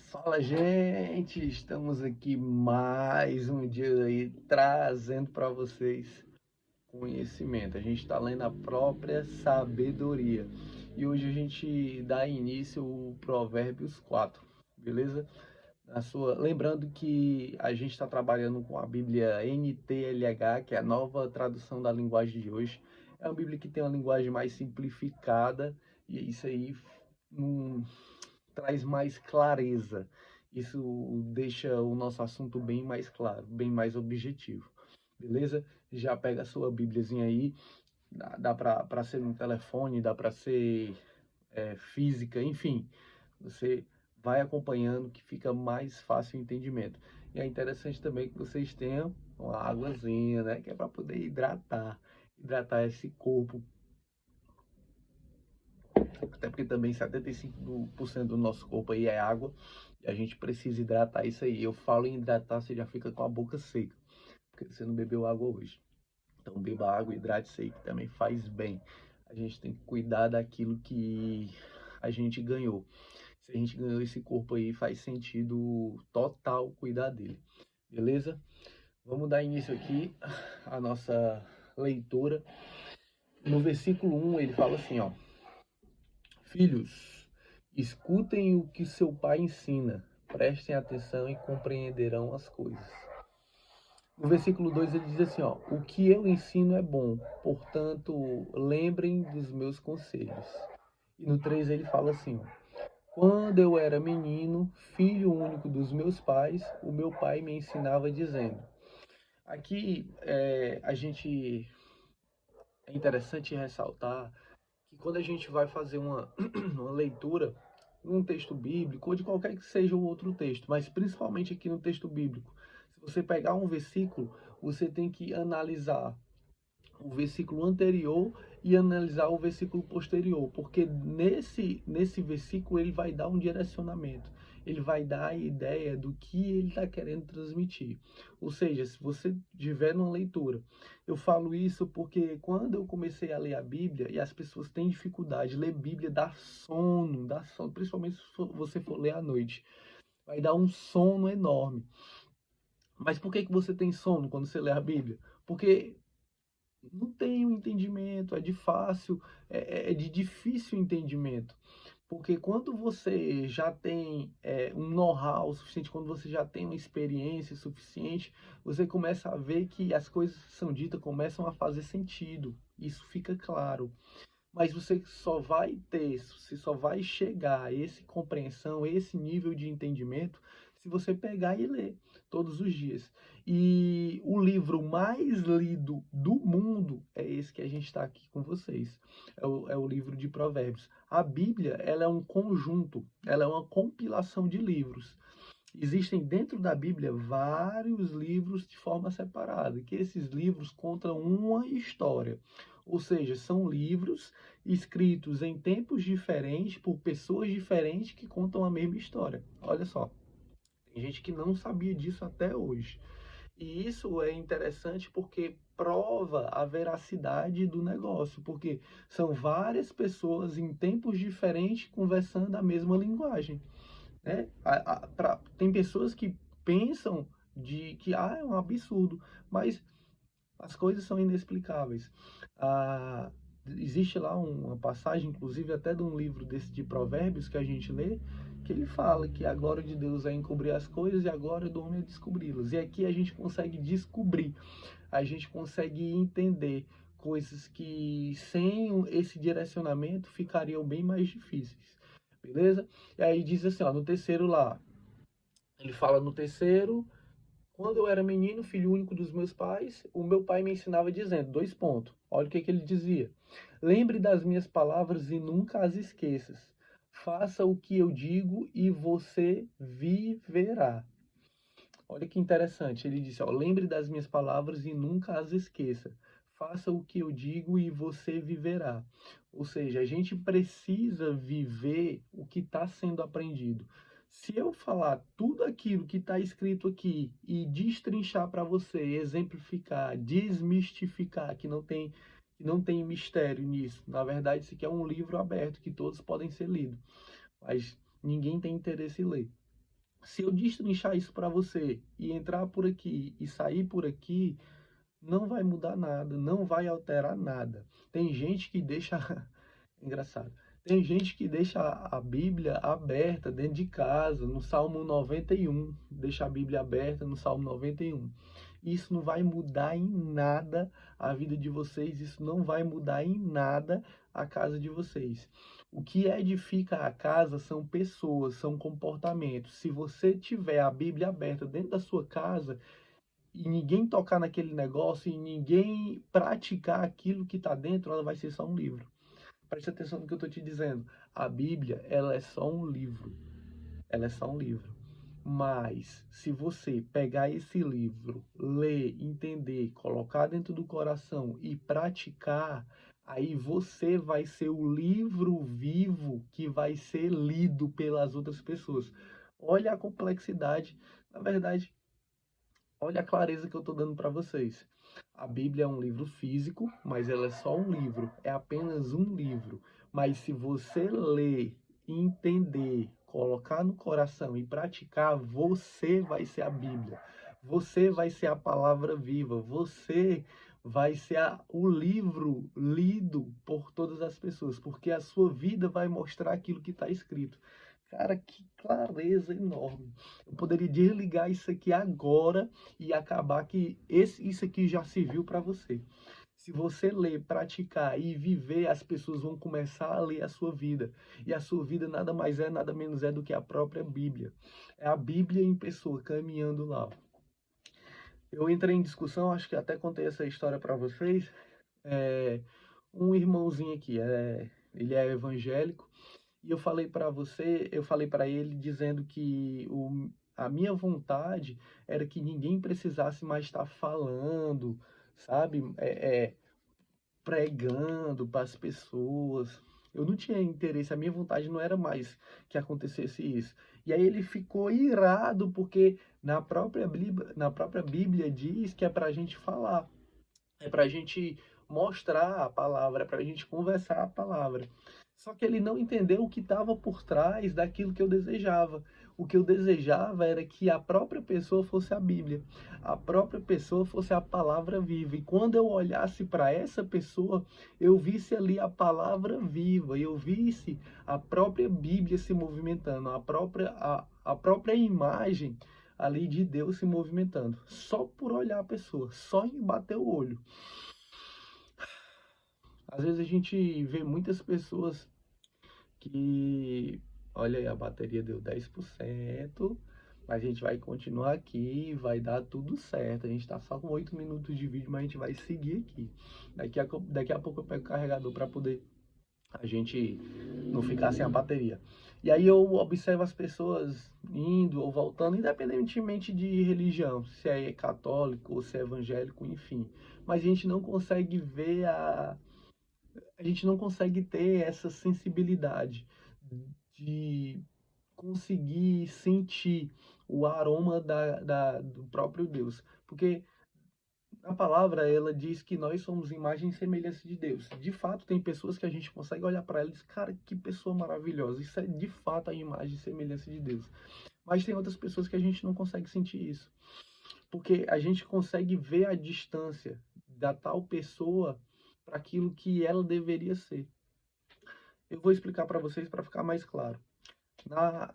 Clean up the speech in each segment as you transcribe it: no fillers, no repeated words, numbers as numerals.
Fala, gente! Estamos aqui mais um dia aí trazendo para vocês conhecimento. A gente está lendo a própria sabedoria. E hoje a gente dá início ao Provérbios 4, beleza? Lembrando que a gente está trabalhando com a Bíblia NTLH, que é a nova tradução da linguagem de hoje. É uma Bíblia que tem uma linguagem mais simplificada e isso aí não traz mais clareza. Isso deixa o nosso assunto bem mais claro, bem mais objetivo. Beleza? Já pega a sua Bíbliazinha aí, dá para ser no telefone, dá para ser física, enfim. Você vai acompanhando que fica mais fácil o entendimento. E é interessante também que vocês tenham uma águazinha, né? Que é para poder hidratar esse corpo. Até porque também 75% do nosso corpo aí é água e a gente precisa hidratar isso aí. Eu falo em hidratar, você já fica com a boca seca, porque você não bebeu água hoje. Então beba água, hidrate-se aí, que também faz bem. A gente tem que cuidar daquilo que a gente ganhou. Se a gente ganhou esse corpo aí, faz sentido total cuidar dele. Beleza? Vamos dar início aqui à nossa leitura. No versículo 1 ele fala assim, ó: Filhos, escutem o que seu pai ensina, prestem atenção e compreenderão as coisas. No versículo 2 ele diz assim, ó: O que eu ensino é bom, portanto, lembrem dos meus conselhos. E no 3 ele fala assim, ó: Quando eu era menino, filho único dos meus pais, o meu pai me ensinava dizendo. Aqui é interessante ressaltar que quando a gente vai fazer uma leitura num texto bíblico, ou de qualquer que seja o outro texto, mas principalmente aqui no texto bíblico, se você pegar um versículo, você tem que analisar o versículo anterior e analisar o versículo posterior, porque nesse versículo ele vai dar um direcionamento, ele vai dar a ideia do que ele está querendo transmitir. Ou seja, se você tiver numa leitura, eu falo isso porque quando eu comecei a ler a Bíblia, e as pessoas têm dificuldade, ler Bíblia dá sono, principalmente se você for ler à noite, vai dar um sono enorme. Mas por que você tem sono quando você lê a Bíblia? Porque não tem um entendimento, é de difícil entendimento. Porque quando você já tem um know-how suficiente, quando você já tem uma experiência suficiente, você começa a ver que as coisas que são ditas começam a fazer sentido. Isso fica claro. Mas você só vai chegar a essa compreensão, esse nível de entendimento, se você pegar e ler todos os dias. E o livro mais lido do mundo é esse que a gente está aqui com vocês. É o livro de Provérbios. A Bíblia, ela é um conjunto, ela é uma compilação de livros. Existem dentro da Bíblia vários livros de forma separada, que esses livros contam uma história. Ou seja, são livros escritos em tempos diferentes, por pessoas diferentes que contam a mesma história. Olha só, tem gente que não sabia disso até hoje. E isso é interessante porque prova a veracidade do negócio, porque são várias pessoas em tempos diferentes conversando a mesma linguagem, né? Tem pessoas que pensam de que é um absurdo, mas as coisas são inexplicáveis. Ah, existe lá uma passagem, inclusive até de um livro desse de Provérbios que a gente lê, que ele fala que a glória de Deus é encobrir as coisas e a glória do homem é descobri-las. E aqui a gente consegue descobrir, a gente consegue entender coisas que sem esse direcionamento ficariam bem mais difíceis. Beleza? E aí diz assim, ó, no terceiro lá, ele fala no terceiro: quando eu era menino, filho único dos meus pais, o meu pai me ensinava dizendo, dois pontos. Olha o que ele dizia: lembre das minhas palavras e nunca as esqueças. Faça o que eu digo e você viverá. Olha que interessante. Ele disse, ó, lembre das minhas palavras e nunca as esqueça. Faça o que eu digo e você viverá. Ou seja, a gente precisa viver o que está sendo aprendido. Se eu falar tudo aquilo que está escrito aqui e destrinchar para você, exemplificar, desmistificar, que não tem mistério nisso. Na verdade, isso aqui é um livro aberto que todos podem ser lidos, mas ninguém tem interesse em ler. Se eu destrinchar isso para você e entrar por aqui e sair por aqui, não vai mudar nada, não vai alterar nada. Tem gente que deixa. Engraçado. Tem gente que deixa a Bíblia aberta dentro de casa, no Salmo 91. Deixa a Bíblia aberta no Salmo 91. Isso não vai mudar em nada a vida de vocês, isso não vai mudar em nada a casa de vocês. O que edifica a casa são pessoas, são comportamentos. Se você tiver a Bíblia aberta dentro da sua casa, e ninguém tocar naquele negócio e ninguém praticar aquilo que está dentro, ela vai ser só um livro. Preste atenção no que eu estou te dizendo. A Bíblia, ela é só um livro. Ela é só um livro. Mas, se você pegar esse livro, ler, entender, colocar dentro do coração e praticar, aí você vai ser o livro vivo que vai ser lido pelas outras pessoas. Olha a complexidade. Na verdade, olha a clareza que eu estou dando para vocês. A Bíblia é um livro físico, mas ela é só um livro, é apenas um livro. Mas se você ler, entender, colocar no coração e praticar, você vai ser a Bíblia. Você vai ser a palavra viva. Você vai ser o livro lido por todas as pessoas, porque a sua vida vai mostrar aquilo que está escrito. Cara, que clareza enorme. Eu poderia desligar isso aqui agora e acabar que isso aqui já serviu para você. Se você ler, praticar e viver, as pessoas vão começar a ler a sua vida. E a sua vida nada mais é, nada menos é do que a própria Bíblia. É a Bíblia em pessoa, caminhando lá. Eu entrei em discussão, acho que até contei essa história para vocês. Um irmãozinho aqui, ele é evangélico. E eu falei para ele dizendo que a minha vontade era que ninguém precisasse mais estar falando, sabe? Pregando para as pessoas. Eu não tinha interesse, a minha vontade não era mais que acontecesse isso. E aí ele ficou irado porque na própria Bíblia diz que é para a gente falar, é para a gente mostrar a palavra, é para a gente conversar a palavra. Só que ele não entendeu o que estava por trás daquilo que eu desejava. O que eu desejava era que a própria pessoa fosse a Bíblia, a própria pessoa fosse a palavra viva. E quando eu olhasse para essa pessoa, eu visse ali a palavra viva, eu visse a própria Bíblia se movimentando, a própria imagem ali de Deus se movimentando. Só por olhar a pessoa, só em bater o olho. Às vezes a gente vê muitas pessoas que, olha aí, a bateria deu 10%, mas a gente vai continuar aqui, vai dar tudo certo. A gente está só com 8 minutos de vídeo, mas a gente vai seguir aqui. Daqui a pouco eu pego o carregador para poder a gente não ficar sem a bateria. E aí eu observo as pessoas indo ou voltando, independentemente de religião, se é católico ou se é evangélico, enfim. Mas a gente não consegue ver a gente não consegue ter essa sensibilidade de conseguir sentir o aroma do próprio Deus. Porque a palavra, ela diz que nós somos imagem e semelhança de Deus. De fato, tem pessoas que a gente consegue olhar para elas e diz, cara, que pessoa maravilhosa. Isso é de fato a imagem e semelhança de Deus. Mas tem outras pessoas que a gente não consegue sentir isso. Porque a gente consegue ver a distância da tal pessoa para aquilo que ela deveria ser. Eu vou explicar para vocês para ficar mais claro.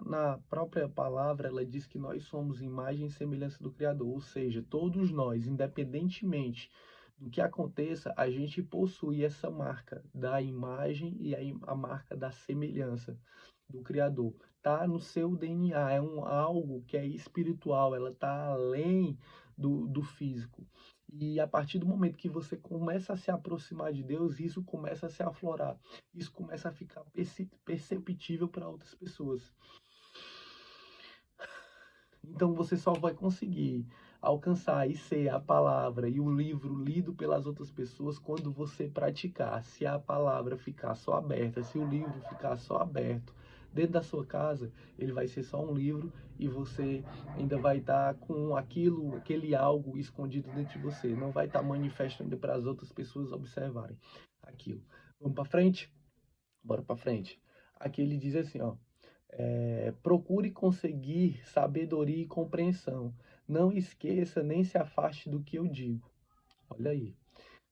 Na própria palavra, ela diz que nós somos imagem e semelhança do Criador, ou seja, todos nós, independentemente do que aconteça, a gente possui essa marca da imagem e a marca da semelhança do Criador. Tá no seu DNA, é algo que é espiritual, ela tá além do físico. E a partir do momento que você começa a se aproximar de Deus, isso começa a se aflorar. Isso começa a ficar perceptível para outras pessoas. Então você só vai conseguir alcançar e ser a palavra e o livro lido pelas outras pessoas quando você praticar. Se a palavra ficar só aberta, se o livro ficar só aberto dentro da sua casa, ele vai ser só um livro e você ainda vai estar com aquele algo escondido dentro de você. Não vai estar manifesto ainda para as outras pessoas observarem aquilo. Vamos para frente? Bora para frente. Aqui ele diz assim, ó. Procure conseguir sabedoria e compreensão. Não esqueça nem se afaste do que eu digo. Olha aí.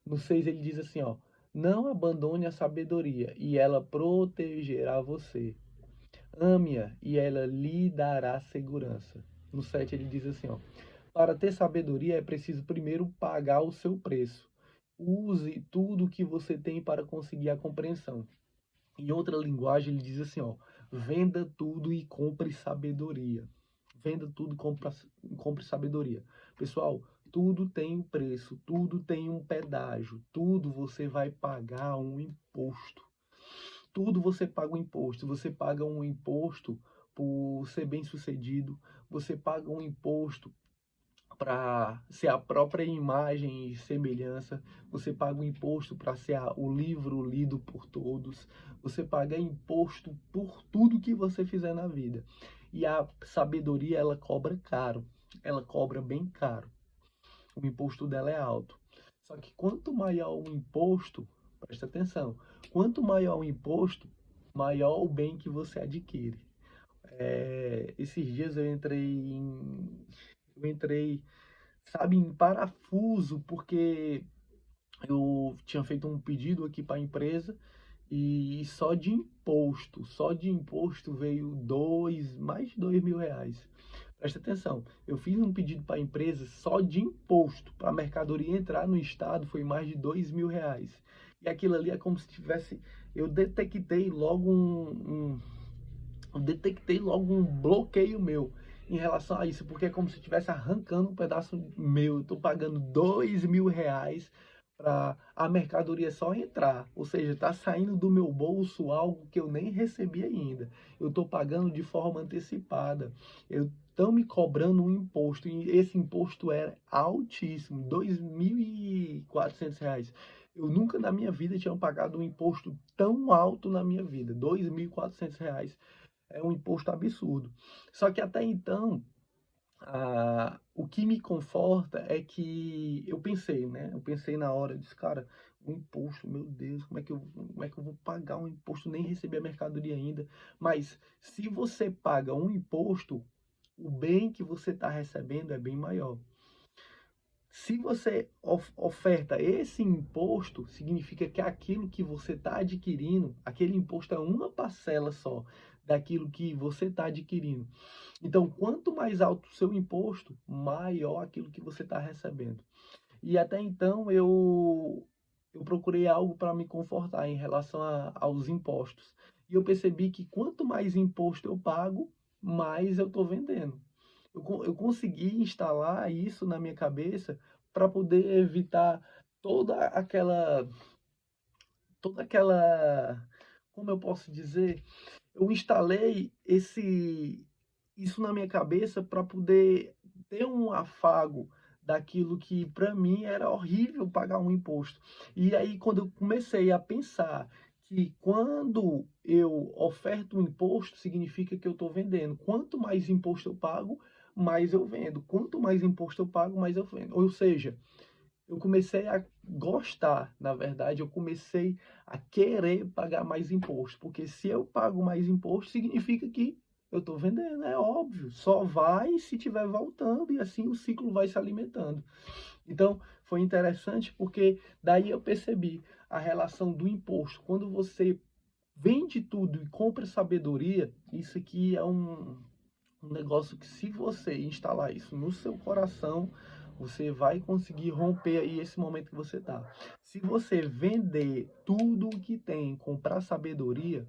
No 6 ele diz assim, ó: não abandone a sabedoria, e ela protegerá você. Ame-a, e ela lhe dará segurança. No 7 ele diz assim, ó: para ter sabedoria é preciso primeiro pagar o seu preço. Use tudo o que você tem para conseguir a compreensão. Em outra linguagem, ele diz assim, ó: venda tudo e compre sabedoria. Venda tudo e compre sabedoria. Pessoal, tudo tem um preço, tudo tem um pedágio, tudo você vai pagar um imposto. Tudo você paga um imposto. Você paga um imposto por ser bem-sucedido, você paga um imposto para ser a própria imagem e semelhança, você paga um imposto para ser o livro lido por todos, você paga imposto por tudo que você fizer na vida. E a sabedoria, ela cobra caro, ela cobra bem caro. O imposto dela é alto. Só que quanto maior o imposto, presta atenção, quanto maior o imposto, maior o bem que você adquire. Esses dias eu entrei, sabe, em parafuso, porque eu tinha feito um pedido aqui para a empresa e só de imposto veio mais de R$ 2.000. Presta atenção, eu fiz um pedido para a empresa só de imposto, para a mercadoria entrar no estado, foi mais de R$ 2.000. E aquilo ali é como se tivesse, eu detectei logo um bloqueio meu em relação a isso, porque é como se estivesse arrancando um pedaço meu. Eu estou pagando R$ 2.000 para a mercadoria só entrar, ou seja, está saindo do meu bolso algo que eu nem recebi ainda. Eu estou pagando de forma antecipada. Estão me cobrando um imposto e esse imposto é altíssimo, R$ 2.400. Eu nunca na minha vida tinha pagado um imposto tão alto na minha vida, R$ 2.400 é um imposto absurdo. Só que até então, o que me conforta é que eu pensei, né? Eu pensei na hora, eu disse, cara, um imposto, meu Deus, como é que eu vou pagar um imposto? Nem recebi a mercadoria ainda. Mas se você paga um imposto, o bem que você está recebendo é bem maior. Se você oferta esse imposto, significa que aquilo que você está adquirindo, aquele imposto é uma parcela só daquilo que você está adquirindo. Então, quanto mais alto o seu imposto, maior aquilo que você está recebendo. E até então eu procurei algo para me confortar em relação aos impostos. E eu percebi que quanto mais imposto eu pago, mais eu estou vendendo. Eu consegui instalar isso na minha cabeça para poder evitar toda aquela, toda aquela, como eu posso dizer, eu instalei isso na minha cabeça para poder ter um afago daquilo que para mim era horrível pagar um imposto. E aí quando eu comecei a pensar que quando eu oferto um imposto, significa que eu estou vendendo. Quanto mais imposto eu pago, mais eu vendo. Quanto mais imposto eu pago, mais eu vendo. Ou seja, eu comecei a gostar, na verdade, eu comecei a querer pagar mais imposto, porque se eu pago mais imposto, significa que eu estou vendendo, é óbvio, só vai se estiver voltando e assim o ciclo vai se alimentando. Então, foi interessante porque daí eu percebi a relação do imposto. Quando você vende tudo e compra sabedoria, isso aqui é um negócio que se você instalar isso no seu coração, você vai conseguir romper aí esse momento que você está. Se você vender tudo o que tem, comprar sabedoria,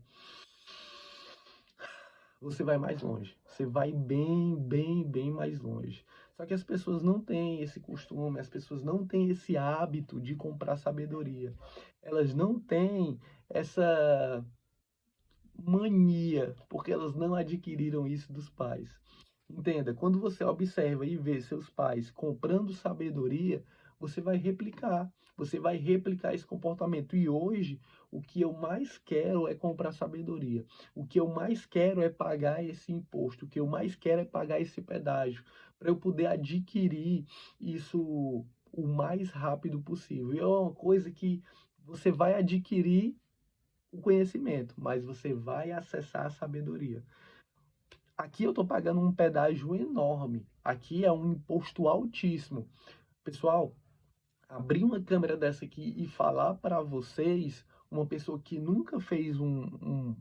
você vai mais longe. Você vai bem, bem, bem mais longe. Só que as pessoas não têm esse costume, as pessoas não têm esse hábito de comprar sabedoria. Elas não têm essa mania, porque elas não adquiriram isso dos pais. Entenda, quando você observa e vê seus pais comprando sabedoria, você vai replicar esse comportamento. E hoje, o que eu mais quero é comprar sabedoria. O que eu mais quero é pagar esse imposto. O que eu mais quero é pagar esse pedágio, para eu poder adquirir isso o mais rápido possível. E é uma coisa que você vai adquirir o conhecimento, mas você vai acessar a sabedoria. Aqui eu estou pagando um pedágio enorme. Aqui é um imposto altíssimo. Pessoal, abrir uma câmera dessa aqui e falar para vocês, uma pessoa que nunca fez um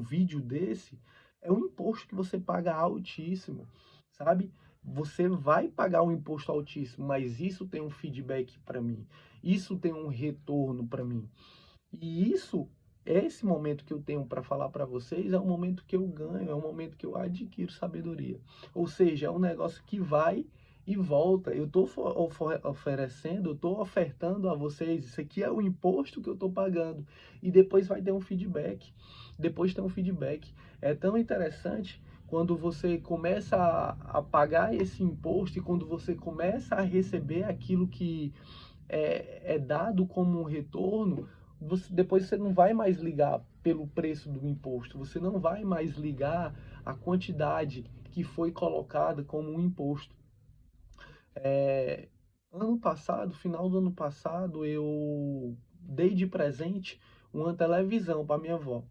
vídeo desse, é um imposto que você paga altíssimo, sabe? Você vai pagar um imposto altíssimo, mas isso tem um feedback para mim, isso tem um retorno para mim. E isso, esse momento que eu tenho para falar para vocês, é o momento que eu ganho, é o momento que eu adquiro sabedoria. Ou seja, é um negócio que vai e volta. Eu estou oferecendo, eu estou ofertando a vocês, isso aqui é o imposto que eu estou pagando. E depois vai ter um feedback. Depois tem um feedback. É tão interessante quando você começa a pagar esse imposto e quando você começa a receber aquilo que é dado como um retorno, depois você não vai mais ligar pelo preço do imposto, você não vai mais ligar a quantidade que foi colocada como um imposto. Ano passado, final do ano passado, eu dei de presente uma televisão para minha avó.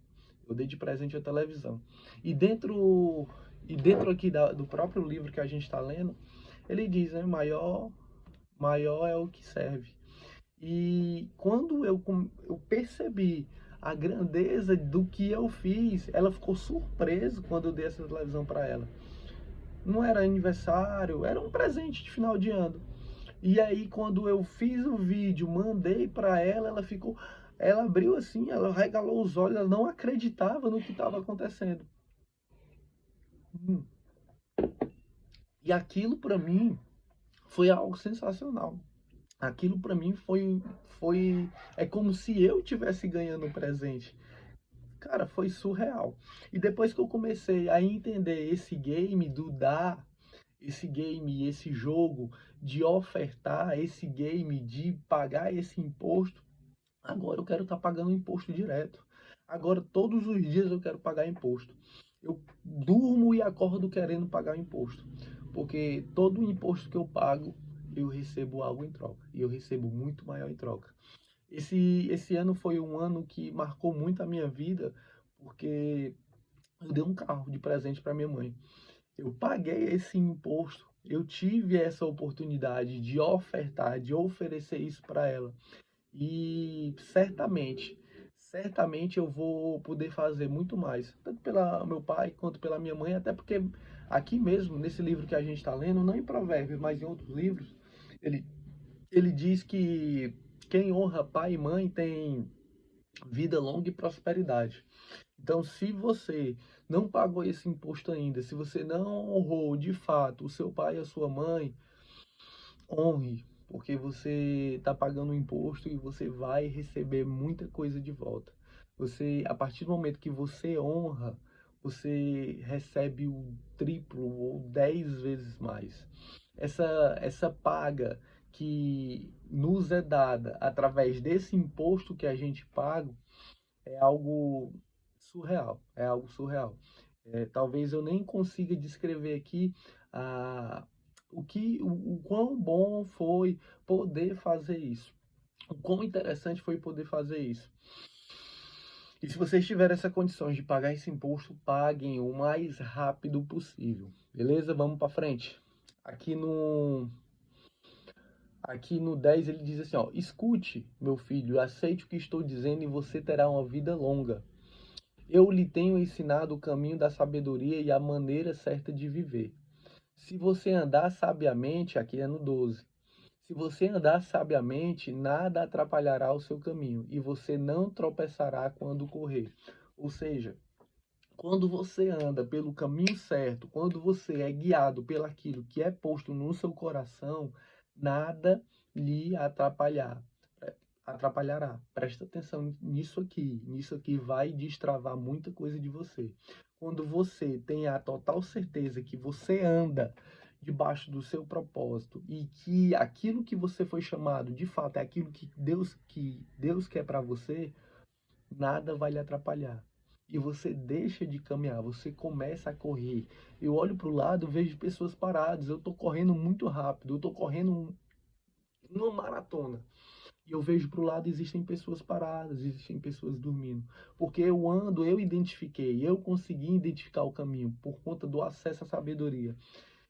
Eu dei de presente a televisão. E dentro aqui do próprio livro que a gente está lendo, ele diz, né, maior é o que serve. E quando eu percebi a grandeza do que eu fiz, ela ficou surpresa quando eu dei essa televisão para ela. Não era aniversário, era um presente de final de ano. E aí quando eu fiz o vídeo, mandei para ela, ela abriu assim, ela regalou os olhos, ela não acreditava no que estava acontecendo. E aquilo para mim foi algo sensacional. Aquilo para mim é como se eu tivesse ganhando um presente. Cara, foi surreal. E depois que eu comecei a entender esse game do dar, esse game, esse jogo de ofertar, esse game de pagar esse imposto, agora eu quero estar pagando imposto direto. Agora todos os dias eu quero pagar imposto. Eu durmo e acordo querendo pagar imposto, porque todo imposto que eu pago, eu recebo algo em troca, e eu recebo muito maior em troca. Esse ano foi um ano que marcou muito a minha vida, porque eu dei um carro de presente para minha mãe. Eu paguei esse imposto, eu tive essa oportunidade de ofertar, de oferecer isso para ela. E certamente eu vou poder fazer muito mais, tanto pelo meu pai quanto pela minha mãe, até porque aqui mesmo, nesse livro que a gente está lendo, não em Provérbios, mas em outros livros, ele, ele diz que quem honra pai e mãe tem vida longa e prosperidade. Então, se você não pagou esse imposto ainda, se você não honrou de fato o seu pai e a sua mãe, honre, porque você está pagando um imposto e você vai receber muita coisa de volta. Você, a partir do momento que você honra, você recebe o triplo ou 10 vezes mais. Essa paga que nos é dada através desse imposto que a gente paga é algo surreal, é algo surreal. Talvez eu nem consiga descrever aqui a, o quão bom foi poder fazer isso. O quão interessante foi poder fazer isso. E se vocês tiverem essa condição de pagar esse imposto, paguem o mais rápido possível. Beleza? Vamos para frente. Aqui no 10 ele diz assim, ó: escute, meu filho, aceite o que estou dizendo e você terá uma vida longa. Eu lhe tenho ensinado o caminho da sabedoria e a maneira certa de viver. Se você andar sabiamente, aqui é no 12. Se você andar sabiamente, nada atrapalhará o seu caminho e você não tropeçará quando correr. Ou seja, quando você anda pelo caminho certo, quando você é guiado pelaquilo que é posto no seu coração, nada lhe atrapalhará. Presta atenção nisso aqui. Nisso aqui vai destravar muita coisa de você. Quando você tem a total certeza que você anda debaixo do seu propósito e que aquilo que você foi chamado, de fato, é aquilo que Deus quer para você, nada vai lhe atrapalhar. E você deixa de caminhar, você começa a correr. Eu olho para o lado, vejo pessoas paradas. Eu estou correndo muito rápido, eu estou correndo uma maratona. E eu vejo para o lado, existem pessoas paradas, existem pessoas dormindo. Porque eu ando, eu identifiquei, eu consegui identificar o caminho por conta do acesso à sabedoria.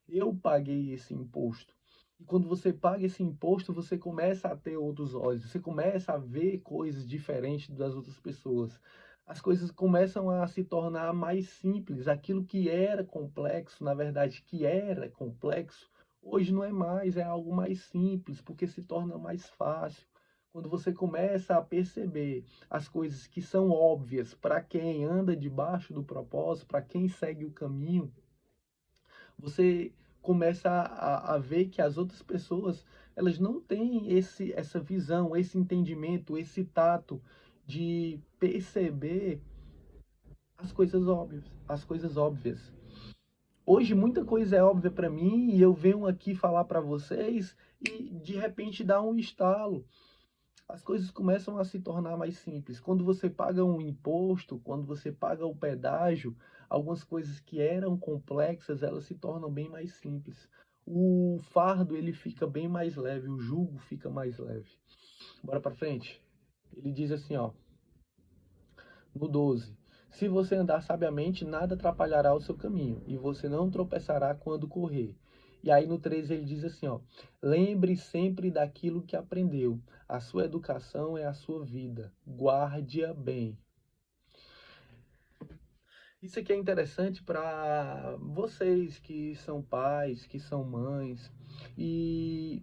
Eu paguei esse imposto. E quando você paga esse imposto, você começa a ter outros olhos, você começa a ver coisas diferentes das outras pessoas. As coisas começam a se tornar mais simples. Aquilo que era complexo, na verdade, que era complexo, hoje não é mais, é algo mais simples, porque se torna mais fácil. Quando você começa a perceber as coisas que são óbvias para quem anda debaixo do propósito, para quem segue o caminho, você começa a ver que as outras pessoas, elas não têm essa visão, esse entendimento, esse tato de perceber as coisas óbvias, as coisas óbvias. Hoje muita coisa é óbvia para mim e eu venho aqui falar para vocês e de repente dá um estalo. As coisas começam a se tornar mais simples. Quando você paga um imposto, quando você paga o pedágio, algumas coisas que eram complexas, elas se tornam bem mais simples. O fardo, ele fica bem mais leve, o jugo fica mais leve. Bora para frente. Ele diz assim, ó, no 12: se você andar sabiamente, nada atrapalhará o seu caminho, e você não tropeçará quando correr. E aí no 13 ele diz assim, ó, lembre sempre daquilo que aprendeu. A sua educação é a sua vida. Guarde-a bem. Isso aqui é interessante para vocês que são pais, que são mães, e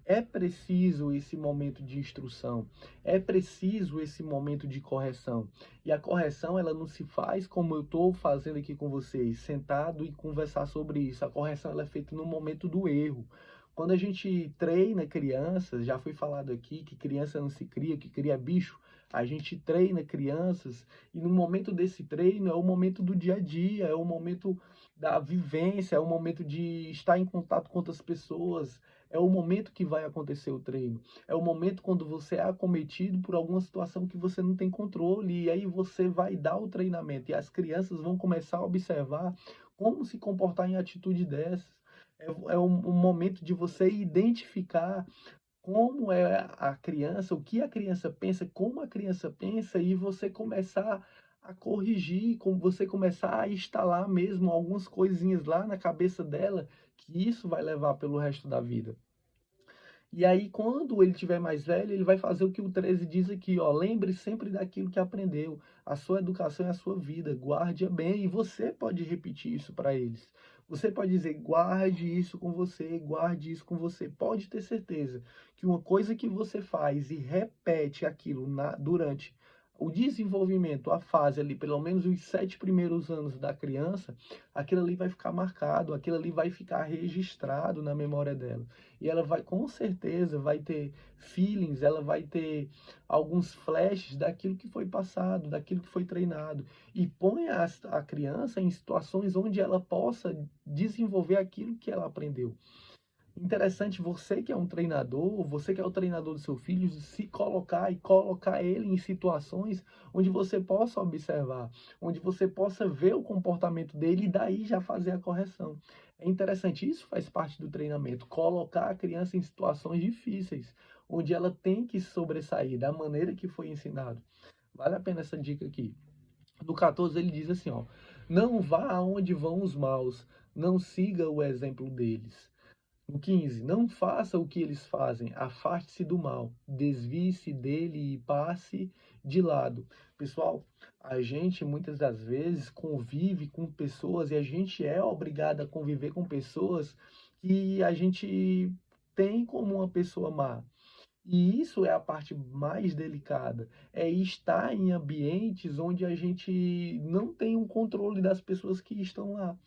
é preciso esse momento de instrução, é preciso esse momento de correção. E a correção, ela não se faz como eu estou fazendo aqui com vocês, sentado e conversar sobre isso. A correção, ela é feita no momento do erro. Quando a gente treina crianças, já foi falado aqui que criança não se cria, que cria bicho. A gente treina crianças e no momento desse treino é o momento do dia a dia, é o momento da vivência, é o momento de estar em contato com outras pessoas, é o momento que vai acontecer o treino. É o momento quando você é acometido por alguma situação que você não tem controle. E aí você vai dar o treinamento. E as crianças vão começar a observar como se comportar em atitude dessas. É um momento de você identificar como é a criança, o que a criança pensa, como a criança pensa, e você começar a corrigir, como você começar a instalar mesmo algumas coisinhas lá na cabeça dela, que isso vai levar pelo resto da vida. E aí, quando ele tiver mais velho, ele vai fazer o que o 13 diz aqui, ó, lembre sempre daquilo que aprendeu. A sua educação é a sua vida, guarde-a bem. E você pode repetir isso para eles. Você pode dizer, guarde isso com você, guarde isso com você. Pode ter certeza que uma coisa que você faz e repete aquilo durante o desenvolvimento, a fase ali, pelo menos os 7 primeiros anos da criança, aquilo ali vai ficar marcado, aquilo ali vai ficar registrado na memória dela. E ela vai, com certeza, vai ter feelings, ela vai ter alguns flashes daquilo que foi passado, daquilo que foi treinado. E põe a criança em situações onde ela possa desenvolver aquilo que ela aprendeu. Interessante você que é um treinador, você que é o treinador do seu filho, se colocar e colocar ele em situações onde você possa observar, onde você possa ver o comportamento dele e daí já fazer a correção. É interessante, isso faz parte do treinamento, colocar a criança em situações difíceis, onde ela tem que sobressair da maneira que foi ensinado. Vale a pena essa dica aqui. No 14 ele diz assim, ó, não vá aonde vão os maus, não siga o exemplo deles. No 15, não faça o que eles fazem, afaste-se do mal, desvie-se dele e passe de lado. Pessoal, a gente muitas das vezes convive com pessoas e a gente é obrigado a conviver com pessoas que a gente tem como uma pessoa má. E isso é a parte mais delicada, é estar em ambientes onde a gente não tem um controle das pessoas que estão lá.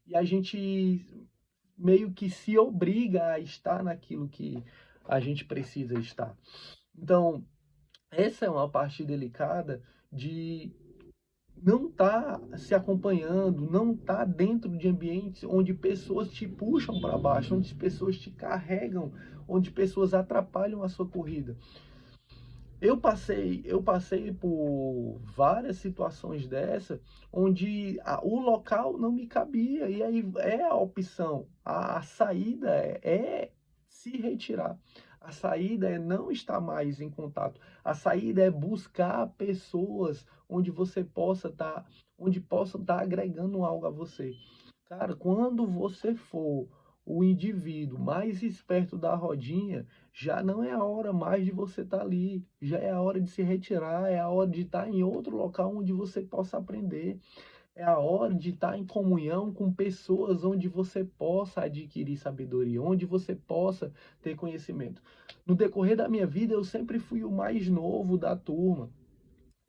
E a gente meio que se obriga a estar naquilo que a gente precisa estar. Então, essa é uma parte delicada de não estar se acompanhando, não estar dentro de ambientes onde pessoas te puxam para baixo, onde pessoas te carregam, onde pessoas atrapalham a sua corrida. Eu passei por várias situações dessa, onde o local não me cabia, e aí é a opção, a saída é se retirar. A saída é não estar mais em contato. A saída é buscar pessoas onde você possa estar, onde possam estar agregando algo a você. Cara, quando você for o indivíduo mais esperto da rodinha, já não é a hora mais de você estar ali, já é a hora de se retirar, é a hora de estar em outro local onde você possa aprender. É a hora de estar em comunhão com pessoas onde você possa adquirir sabedoria, onde você possa ter conhecimento. No decorrer da minha vida, eu sempre fui o mais novo da turma.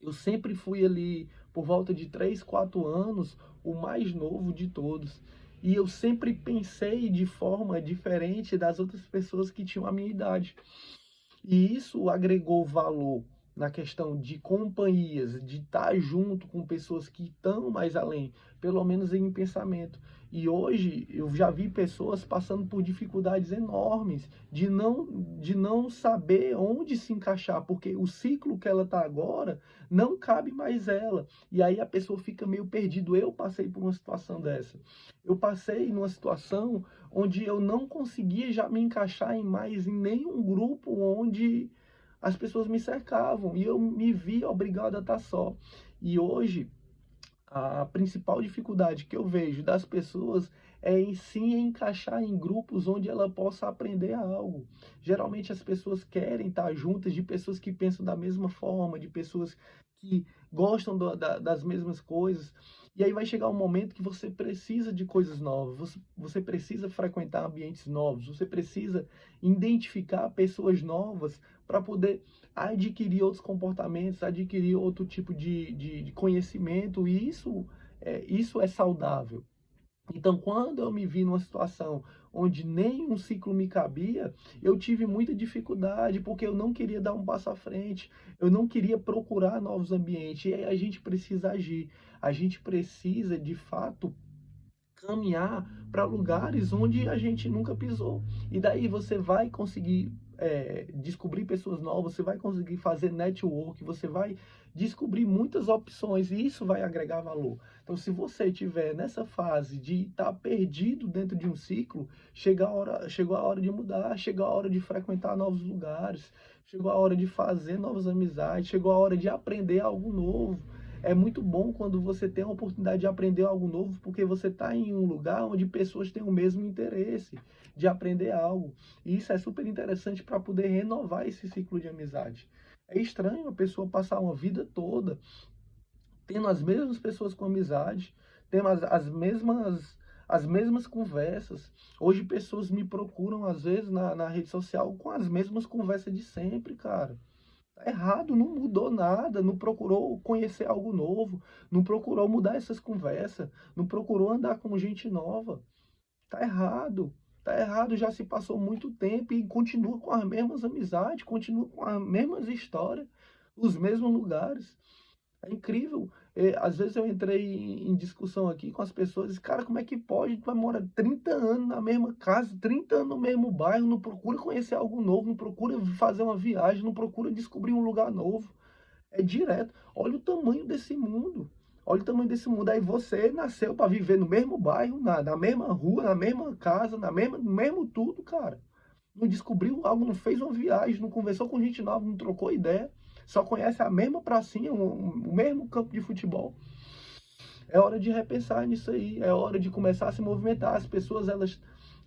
Eu sempre fui ali, por volta de 3, 4 anos, o mais novo de todos. E eu sempre pensei de forma diferente das outras pessoas que tinham a minha idade. E isso agregou valor na questão de companhias, de estar junto com pessoas que estão mais além, pelo menos em pensamento. E hoje eu já vi pessoas passando por dificuldades enormes de não saber onde se encaixar, porque o ciclo que ela está agora não cabe mais ela. E aí a pessoa fica meio perdido. Eu passei por uma situação dessa. Eu passei numa situação onde eu não conseguia já me encaixar em nenhum grupo onde as pessoas me cercavam e eu me via obrigado a estar só. E hoje a principal dificuldade que eu vejo das pessoas é em sim encaixar em grupos onde ela possa aprender algo. Geralmente as pessoas querem estar juntas de pessoas que pensam da mesma forma, de pessoas que gostam das mesmas coisas. E aí vai chegar um momento que você precisa de coisas novas, você precisa frequentar ambientes novos, você precisa identificar pessoas novas para poder adquirir outros comportamentos, adquirir outro tipo de conhecimento, e isso é saudável. Então, quando eu me vi numa situação onde nem um ciclo me cabia, eu tive muita dificuldade, porque eu não queria dar um passo à frente, eu não queria procurar novos ambientes, e aí a gente precisa agir, a gente precisa, de fato, caminhar para lugares onde a gente nunca pisou. E daí você vai conseguir descobrir pessoas novas, você vai conseguir fazer network, você vai descobrir muitas opções e isso vai agregar valor. Então, se você estiver nessa fase de estar perdido dentro de um ciclo, chegou a hora de mudar, chegou a hora de frequentar novos lugares, chegou a hora de fazer novas amizades, chegou a hora de aprender algo novo. É muito bom quando você tem a oportunidade de aprender algo novo, porque você está em um lugar onde pessoas têm o mesmo interesse de aprender algo. E isso é super interessante para poder renovar esse ciclo de amizade. É estranho a pessoa passar uma vida toda tendo as mesmas pessoas com amizade, tendo as mesmas conversas. Hoje pessoas me procuram, às vezes, na rede social com as mesmas conversas de sempre, cara. Tá errado, não mudou nada, não procurou conhecer algo novo, não procurou mudar essas conversas, não procurou andar com gente nova. Tá errado, tá errado, já se passou muito tempo e continua com as mesmas amizades, continua com as mesmas histórias, os mesmos lugares. É incrível. Às vezes eu entrei em discussão aqui com as pessoas e, cara, como é que pode? Tu vai morar 30 anos na mesma casa, 30 anos no mesmo bairro, não procura conhecer algo novo, não procura fazer uma viagem, não procura descobrir um lugar novo. É direto. Olha o tamanho desse mundo. Olha o tamanho desse mundo. Aí você nasceu para viver no mesmo bairro, na mesma rua, na mesma casa, no mesmo tudo, cara. Não descobriu algo, não fez uma viagem, não conversou com gente nova, não trocou ideia. Só conhece a mesma pracinha, o mesmo campo de futebol. É hora de repensar nisso aí. É hora de começar a se movimentar. As pessoas,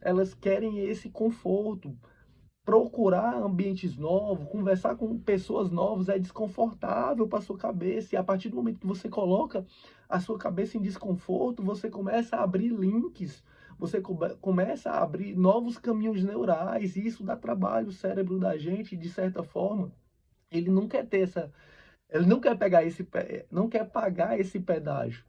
elas querem esse conforto. Procurar ambientes novos, conversar com pessoas novas é desconfortável para sua cabeça. E a partir do momento que você coloca a sua cabeça em desconforto, você começa a abrir links, você começa a abrir novos caminhos neurais, e isso dá trabalho ao cérebro da gente, de certa forma. Ele não quer ter essa, ele não quer pegar não quer pagar esse pedágio.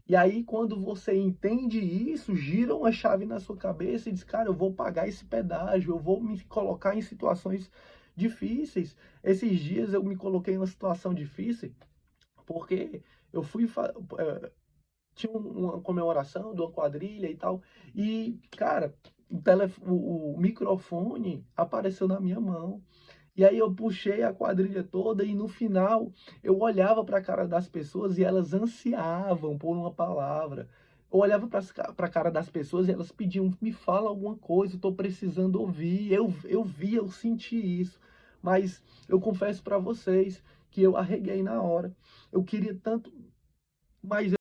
E aí, quando você entende isso, gira uma chave na sua cabeça e diz, cara, eu vou pagar esse pedágio, eu vou me colocar em situações difíceis. Esses dias eu me coloquei em uma situação difícil, porque eu tinha uma comemoração de uma quadrilha e tal, e, cara, o microfone apareceu na minha mão. E aí eu puxei a quadrilha toda e no final eu olhava para a cara das pessoas e elas ansiavam por uma palavra. Eu olhava para a cara das pessoas e elas pediam, me fala alguma coisa, eu estou precisando ouvir. Eu vi, eu senti isso. Mas eu confesso para vocês que eu arreguei na hora. Eu queria tanto, mas